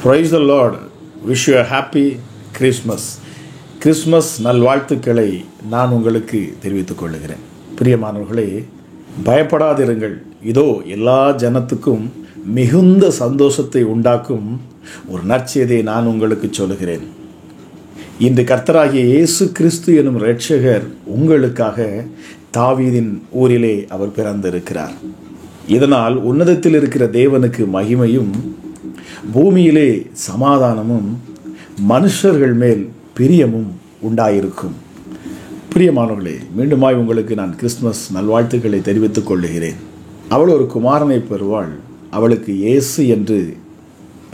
Praise the Lord. Wish you a happy Christmas. Christmas நல்வாழ்த்துக்களை நான் உங்களுக்கு தெரிவித்துக் கொள்கிறேன். பிரியமானவர்களே, பயப்படாதிருங்கள். இதோ எல்லா ஜனத்துக்கும் மிகுந்த சந்தோஷத்தை உண்டாக்கும் ஒரு நற்செய்தியை நான் உங்களுக்கு சொல்லுகிறேன். இன்று கர்த்தராகிய இயேசு கிறிஸ்து எனும் இரட்சகர் உங்களுக்காக தாவீதின் ஊரிலே அவர் பிறந்திருக்கிறார். இதனால் உன்னதத்தில் இருக்கிற தேவனுக்கு மகிமையும், பூமியிலே சமாதானமும், மனுஷர்கள் மேல் பிரியமும் உண்டாயிருக்கும். பிரியமானவர்களே, மீண்டுமாய் உங்களுக்கு நான் கிறிஸ்துமஸ் நல்வாழ்த்துக்களை தெரிவித்துக் கொள்ளுகிறேன். அவள் ஒரு குமாரனை பெறுவாள், அவளுக்கு இயேசு என்று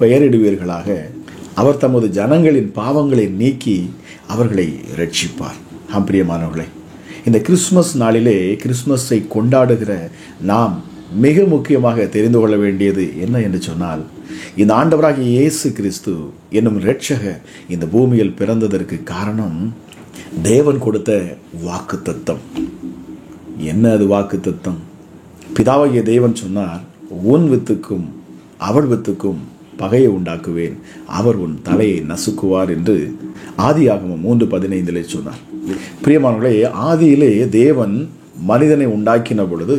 பெயரிடுவீர்களாக. அவர் தமது ஜனங்களின் பாவங்களை நீக்கி அவர்களை இரட்சிப்பார். பிரியமானவர்களே, இந்த கிறிஸ்துமஸ் நாளிலே கிறிஸ்துமஸை கொண்டாடுகிற நாம் மிக முக்கியமாக தெரிந்து கொள்ள வேண்டியது என்ன என்று சொன்னால், இந்த ஆண்டவராகிய இயேசு கிறிஸ்து என்னும் இரட்சகர் இந்த பூமியில் பிறந்ததற்கு காரணம் தேவன் கொடுத்த வாக்குத்தத்தம். என்ன அது வாக்குத்தத்தம்? பிதாவாகிய தேவன் சொன்னார், உன் வித்துக்கும் அவள் வித்துக்கும் பகையை உண்டாக்குவேன், அவர் உன் தலையை நசுக்குவார் என்று ஆதியாகமம் 3:15 சொன்னார். பிரியமானவர்களே, ஆதியிலே தேவன் மனிதனை உண்டாக்கின பொழுது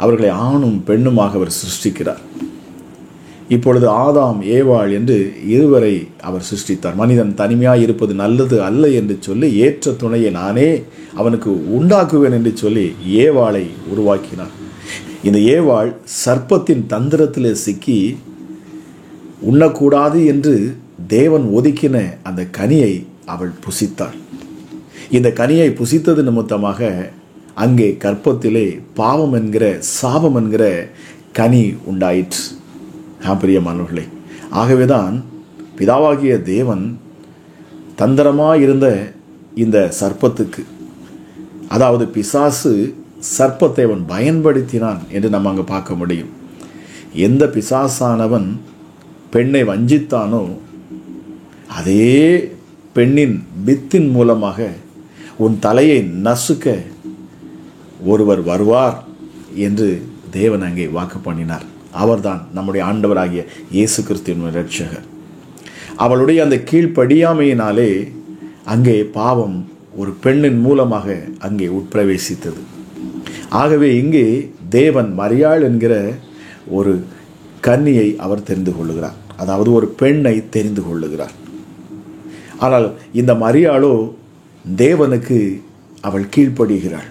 அவர்களை ஆணும் பெண்ணுமாக அவர் சிருஷ்டிக்கிறார். இப்பொழுது ஆதாம் ஏவாள் என்று இருவரை அவர் சிருஷ்டித்தார். மனிதன் தனிமையாக இருப்பது நல்லது அல்ல என்று சொல்லி ஏற்ற துணையை நானே அவனுக்கு உண்டாக்குவேன் என்று சொல்லி ஏவாளை உருவாக்கினார். இந்த ஏவாள் சர்ப்பத்தின் தந்திரத்திலே சிக்கி உண்ணக்கூடாது என்று தேவன் ஒதுக்கின அந்த கனியை அவள் புசித்தாள். இந்த கனியை புசித்தது நிமித்தமாக அங்கே கற்பத்திலே பாவம் என்கிற சாபம் என்கிற கனி உண்டாயிற்று. பிரியமானவர்களே, ஆகவேதான் பிதாவாகிய தேவன் தந்திரமாயிருந்த இந்த சர்ப்பத்துக்கு, அதாவது பிசாசு சர்ப்பத்தை அவன் பயன்படுத்தினான் என்று நம்ம அங்கே பார்க்க முடியும். எந்த பிசாசானவன் பெண்ணை வஞ்சித்தானோ அதே பெண்ணின் வித்தின் மூலமாக உன் தலையை நசுக்க ஒருவர் வருவார் என்று தேவன் அங்கே வாக்கு பண்ணினார். அவர்தான் நம்முடைய ஆண்டவராகிய இயேசு கிறிஸ்துவின் இரட்சகர். அவளுடைய அந்த கீழ்ப்படியாமையினாலே அங்கே பாவம் ஒரு பெண்ணின் மூலமாக அங்கே உட்பிரவேசித்தது. ஆகவே இங்கே தேவன் மரியாள் என்கிற ஒரு கன்னியை அவர் தெரிந்து கொள்ளுகிறார், அதாவது ஒரு பெண்ணை தெரிந்து கொள்ளுகிறார். ஆனால் இந்த மரியாளோ தேவனுக்கு அவள் கீழ்ப்படுகிறாள்.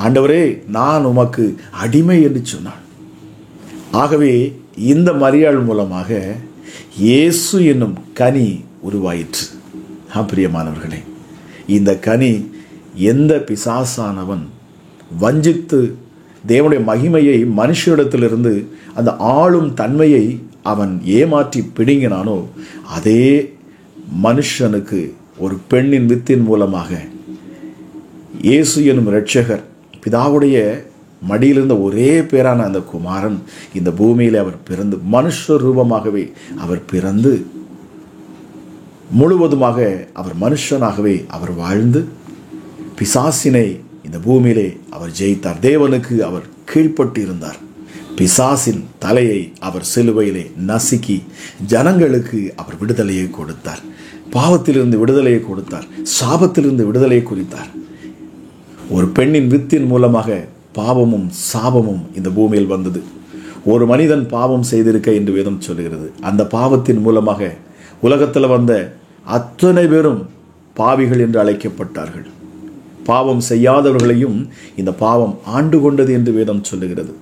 ஆண்டவரே, நான் உமக்கு அடிமை என்று சொன்னாள். ஆகவே இந்த மரியாள் மூலமாக இயேசு என்னும் கனி உருவாயிற்று. பிரியமானவர்களே, இந்த கனி எந்த பிசாசானவன் வஞ்சித்து தேவனுடைய மகிமையை மனுஷரிடத்திலிருந்து அந்த ஆளும் தன்மையை அவன் ஏமாற்றி பிடுங்கினானோ அதே மனுஷனுக்கு ஒரு பெண்ணின் வித்தின் மூலமாக இயேசு எனும் இரட்சகர், பிதாவுடைய மடியிலிருந்த ஒரே பேரான அந்த குமாரன் இந்த பூமியில் அவர் பிறந்து மனுஷ ரூபமாகவே அவர் பிறந்து முழுவதுமாக அவர் மனுஷனாகவே அவர் வாழ்ந்து பிசாசினை இந்த பூமியிலே அவர் ஜெயித்தார். தேவனுக்கு அவர் கீழ்ப்பட்டு இருந்தார். பிசாசின் தலையை அவர் சிலுவையிலே நசுக்கி ஜனங்களுக்கு அவர் விடுதலையை கொடுத்தார். பாவத்திலிருந்து விடுதலையை கொடுத்தார். சாபத்திலிருந்து விடுதலையை குறித்தார். ஒரு பெண்ணின் வித்தின் மூலமாக பாவமும் சாபமும் இந்த பூமியில் வந்தது. ஒரு மனிதன் பாவம் செய்திருக்க என்று வேதம் சொல்கிறது. அந்த பாவத்தின் மூலமாக உலகத்தில் வந்த அத்தனை பேரும் பாவிகள் என்று அழைக்கப்பட்டார்கள். பாவம் செய்யாதவர்களையும் இந்த பாவம் ஆண்டு கொண்டது என்று வேதம் சொல்லுகிறது.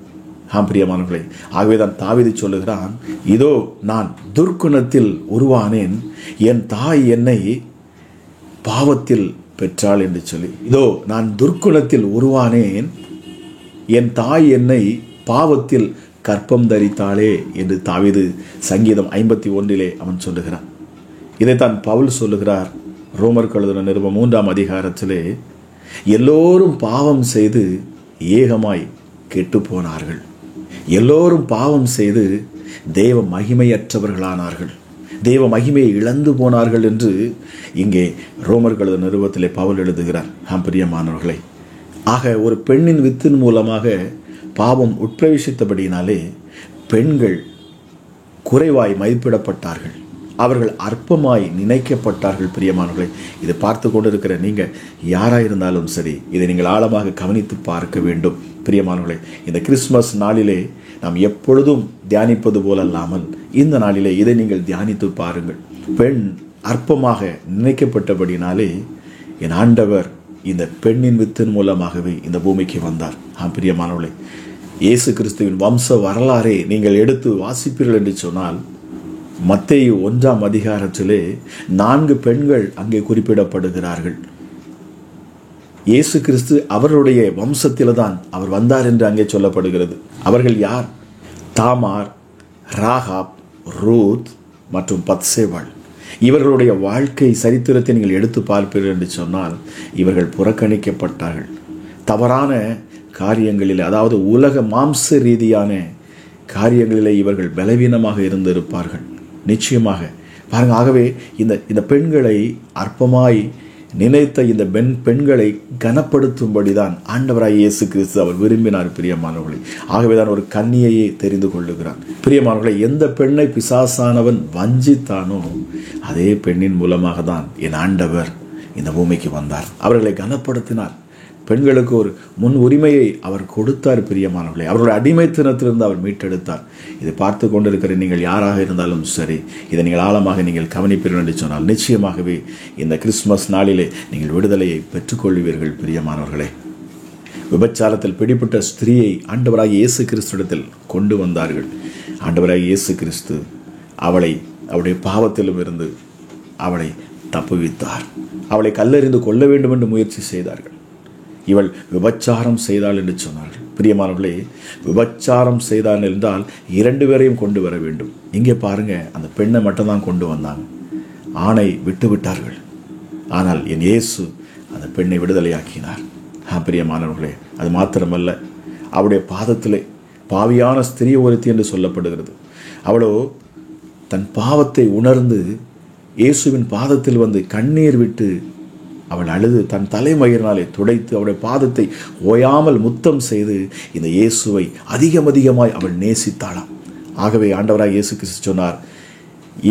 பிரியமானவர்களே, ஆகவேதான் தாவீது சொல்லுகிறான், இதோ நான் துர்க்குணத்தில் உருவானேன், என் தாய் என்னை பாவத்தில் பெற்றாள் என்று சொல்லி. இதோ நான் துர்க்குணத்தில் உருவானேன், என் தாய் என்னை பாவத்தில் கற்பம் தரித்தாளே என்று தாவீது சங்கீதம் 51 அவன் சொல்லுகிறான். இதைத்தான் பவுல் சொல்லுகிறார் ரோமருக்கு எழுதின நிருபம் 3ஆம் அதிகாரத்திலே, எல்லோரும் பாவம் செய்து ஏகமாய் கெட்டு போனார்கள், எல்லோரும் பாவம் செய்து தேவ மகிமையற்றவர்களானார்கள், தேவ மகிமையை இழந்து போனார்கள் என்று இங்கே ரோமர்கள் எழுதின நிருபத்திலே பவுல் எழுதுகிறார். பிரியமானவர்களே, ஆக ஒரு பெண்ணின் வித்தின் மூலமாக பாவம் உட்பிரவேசித்தபடியினாலே பெண்கள் குறைவாய் மதிப்பிடப்பட்டார்கள். அவர்கள் அற்பமாய் நினைக்கப்பட்டார்கள். பிரியமானவர்களே, இதை பார்த்து கொண்டு இருக்கிற நீங்கள் யாராக இருந்தாலும் சரி, இதை நீங்கள் ஆழமாக கவனித்து பார்க்க வேண்டும். பிரியமானவர்களே, இந்த கிறிஸ்மஸ் நாளிலே நாம் எப்பொழுதும் தியானிப்பது போல அல்லாமல் இந்த நாளிலே இதை நீங்கள் தியானித்து பாருங்கள். பெண் அற்பமாக நினைக்கப்பட்டபடினாலே என் ஆண்டவர் இந்த பெண்ணின் வித்தின் மூலமாகவே இந்த பூமிக்கு வந்தார். பிரியமானவர்களே, இயேசு கிறிஸ்துவின் வம்ச வரலாறை நீங்கள் எடுத்து வாசிப்பீர்கள் என்று சொன்னால், மத்தேயு 1ஆம் அதிகாரத்திலே 4 பெண்கள் அங்கே குறிப்பிடப்படுகிறார்கள். இயேசு கிறிஸ்து அவருடைய வம்சத்தில் தான் அவர் வந்தார் என்று அங்கே சொல்லப்படுகிறது. அவர்கள் யார்? தாமார், ராகாப், ரூத் மற்றும் பத்சேபாள். இவர்களுடைய வாழ்க்கை சரித்திரத்தை நீங்கள் எடுத்து பார்ப்பீர்கள் என்று சொன்னால், இவர்கள் புறக்கணிக்கப்பட்டார்கள். தவறான காரியங்களில், அதாவது உலக மாம்ச ரீதியான காரியங்களிலே இவர்கள் பலவீனமாக இருந்திருப்பார்கள். நிச்சயமாக பாருங்க. ஆகவே இந்த பெண்களை அற்பமாய் நினைத்த இந்த பெண்களை கனப்படுத்தும்படிதான் ஆண்டவராய் இயேசு கிறிஸ்து அவர் விரும்பினார். பிரியமானவர்களே, ஆகவேதான் ஒரு கன்னியையே தெரிந்து கொள்ளுகிறார். பிரியமானவர்களே, எந்த பெண்ணை பிசாசானவன் வஞ்சித்தானோ அதே பெண்ணின் மூலமாக தான் என் ஆண்டவர் இந்த பூமிக்கு வந்தார். அவர்களை கனப்படுத்தினார். பெண்களுக்கு ஒரு முன் உரிமையை அவர் கொடுத்தார். பிரியமானவர்களே, அவர்களுடைய அடிமைத்தனத்திலிருந்து அவர் மீட்டெடுத்தார். இதை பார்த்து கொண்டிருக்கிற நீங்கள் யாராக இருந்தாலும் சரி, இதை நீங்கள் ஆழமாக நீங்கள் கவனிப்பீர்கள் என்று சொன்னால் நிச்சயமாகவே இந்த கிறிஸ்துமஸ் நாளிலே நீங்கள் விடுதலையை பெற்றுக்கொள்வீர்கள். பிரியமானவர்களே, விபச்சாரத்தில் பிடிப்பட்ட ஸ்திரீயை ஆண்டவராகிய இயேசு கிறிஸ்துவிடத்தில் கொண்டு வந்தார்கள். ஆண்டவராகிய இயேசு கிறிஸ்து அவளுடைய பாவத்திலும் இருந்து அவளை தப்புவித்தார். அவளை கல்லெறிந்து கொல்ல வேண்டும் என்று முயற்சி செய்தார்கள். இவள் விபச்சாரம் செய்தாள் என்று சொன்னார்கள். பிரியமானவர்களே, விபச்சாரம் செய்தாள் என்றால் 2 பேரையும் கொண்டு வர வேண்டும். இங்கே பாருங்க, அந்த பெண்ணை மட்டும்தான் கொண்டு வந்தாங்க. ஆணை விட்டு விட்டார்கள். ஆனால் என் இயேசு அந்த பெண்ணை விடுதலையாக்கினார். பிரியமானவர்களே, அது மாத்திரமல்ல, அவளுடைய பாதத்திலே பாவியான ஸ்திரீ ஒருத்தி என்று சொல்லப்படுகிறது. அவளோ தன் பாவத்தை உணர்ந்து இயேசுவின் பாதத்தில் வந்து கண்ணீர் விட்டு அவள் அழுது தன் தலைமயிரினாலே துடைத்து அவருடைய பாதத்தை ஓயாமல் முத்தம் செய்து இந்த இயேசுவை அதிகமாய் அவள் நேசித்தாளாம். ஆகவே ஆண்டவராக இயேசு கிறிஸ்து சொன்னார்,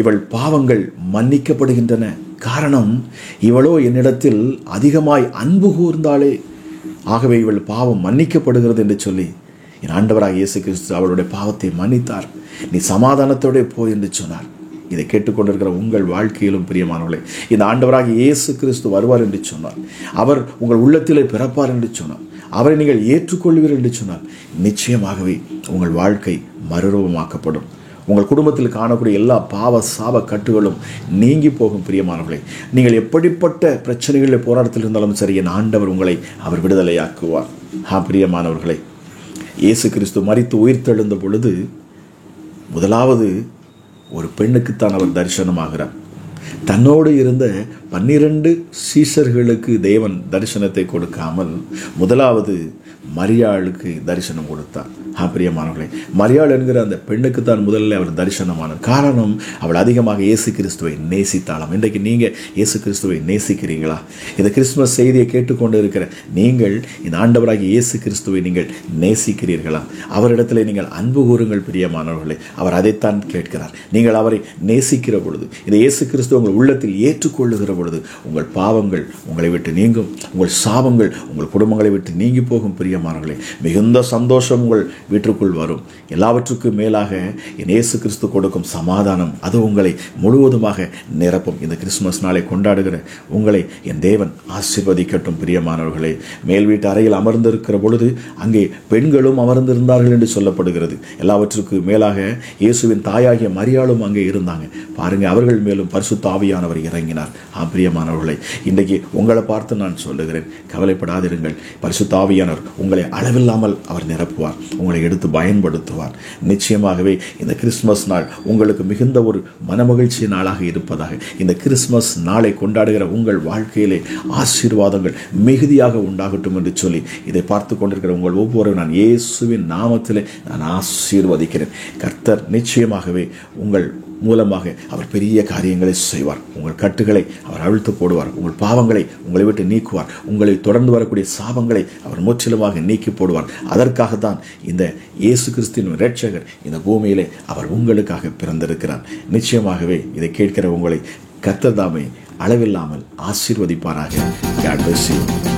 இவள் பாவங்கள் மன்னிக்கப்படுகின்றன. காரணம், இவளோ என்னிடத்தில் அதிகமாய் அன்பு கூர்ந்தாளே. ஆகவே இவள் பாவம் மன்னிக்கப்படுகிறது என்று சொல்லி என் ஆண்டவராக இயேசு கிறிஸ்து அவளுடைய பாவத்தை மன்னித்தார். நீ சமாதானத்தோட போய் என்று சொன்னார். இதை கேட்டுக்கொண்டிருக்கிற உங்கள் வாழ்க்கையிலும் பிரியமானவர்களே, இந்த ஆண்டவராக இயேசு கிறிஸ்து வருவார் என்று சொன்னார், அவர் உங்கள் உள்ளத்திலே பிறப்பார் என்று சொன்னார், அவரை நீங்கள் ஏற்றுக்கொள்வீர்கள் என்று சொன்னார், நிச்சயமாகவே உங்கள் வாழ்க்கை மறுரூபமாக்கப்படும். உங்கள் குடும்பத்தில் காணக்கூடிய எல்லா பாவ சாப கட்டுகளும் நீங்கி போகும். பிரியமானவர்களே, நீங்கள் எப்படிப்பட்ட பிரச்சனைகளில் போராட்டத்தில் இருந்தாலும் சரி, என் ஆண்டவர் உங்களை அவர் விடுதலையாக்குவார். பிரியமானவர்களே, இயேசு கிறிஸ்து மரித்து உயிர்த்தெழுந்த பொழுது முதலாவது ஒரு பெண்ணுக்குத்தான் அவர் தரிசனமாகிறார். தன்னோடு இருந்த 12 சீஷர்களுக்கு தேவன் தரிசனத்தை கொடுக்காமல் முதலாவது மரியாளுக்கு தரிசனம் கொடுத்தார். பிரியமானவர்களே, மரியாள் என்கிற அந்த பெண்ணுக்கு தான் முதல்ல அவர் தரிசனமானார். காரணம், அவள் அதிகமாக இயேசு கிறிஸ்துவை நேசித்தாளாம். இன்றைக்கு நீங்கள் இயேசு கிறிஸ்துவை நேசிக்கிறீங்களா? இந்த கிறிஸ்துமஸ் செய்தியை கேட்டுக்கொண்டு இருக்கிற நீங்கள் இந்த ஆண்டவராகிய இயேசு கிறிஸ்துவை நீங்கள் நேசிக்கிறீர்களா? அவரிடத்தில் நீங்கள் அன்பு கூறுங்கள். பிரியமானவர்களே, அவர் அதைத்தான் கேட்கிறார். நீங்கள் அவரை நேசிக்கிற பொழுது, இந்த இயேசு கிறிஸ்து உங்கள் உள்ளத்தில் ஏற்றுக்கொள்ளுகிற பொழுது உங்கள் பாவங்கள் உங்களை விட்டு நீங்கும், உங்கள் சாபங்கள் உங்கள் குடும்பங்களை விட்டு நீங்கி போகும். பிரியமானவர்களே, மிகுந்த சந்தோஷம் உங்கள் வீட்டிற்குள் வரும். எல்லாவற்றுக்கும் மேலாக என் இயேசு கிறிஸ்து கொடுக்கும் சமாதானம், அது உங்களை முழுவதுமாக நிரப்பும். இந்த கிறிஸ்துமஸ் நாளை கொண்டாடுகிற உங்களை என் தேவன் ஆசீர்வதிக்கட்டும். பிரியமானவர்களே, மேல் வீட்டு அறையில் அமர்ந்திருக்கிற பொழுது அங்கே பெண்களும் அமர்ந்திருந்தார்கள் என்று சொல்லப்படுகிறது. எல்லாவற்றுக்கும் மேலாக இயேசுவின் தாயாகிய மரியாளும் அங்கே இருந்தாங்க. பாருங்க, அவர்கள் மேலும் பரிசுத்த ஆவியானவர் இறங்கினார். பிரியமானவர்களே, இன்றைக்கு உங்களை பார்த்து நான் சொல்லுகிறேன், கவலைப்படாதிருங்கள். பரிசுத்த ஆவியானவர் உங்களை அளவில்லாமல் அவர் நிரப்புவார், உங்களை எடுத்து பயன்படுத்துவார். நிச்சயமாகவே இந்த கிறிஸ்துமஸ் நாள் உங்களுக்கு மிகுந்த ஒரு மனமகிழ்ச்சி நாளாக இருப்பதாக, இந்த கிறிஸ்துமஸ் நாளை கொண்டாடுகிற உங்கள் வாழ்க்கையிலே ஆசீர்வாதங்கள் மிகுதியாக உண்டாகட்டும் என்று சொல்லி இதை பார்த்து கொண்டிருக்கிற உங்கள் ஒவ்வொரு நான் இயேசுவின் நாமத்திலே நான் ஆசீர்வதிக்கிறேன். கர்த்தர் நிச்சயமாகவே உங்கள் மூலமாக அவர் பெரிய காரியங்களை செய்வார். உங்கள் கட்டுகளை அவர் அவிழ்த்து போடுவார். உங்கள் பாவங்களை உங்களை விட்டு நீக்குவார். உங்களை தொடர்ந்து வரக்கூடிய சாபங்களை அவர் முற்றிலுமாக நீக்கி போடுவார். அதற்காகத்தான் இந்த இயேசு கிறிஸ்துவின் இரட்சகர் இந்த பூமியிலே அவர் உங்களுக்காக பிறந்திருக்கிறார். நிச்சயமாகவே இதை கேட்கிற உங்களை கர்த்தர் தாமே அளவில்லாமல் ஆசீர்வதிப்பாராக. God bless you.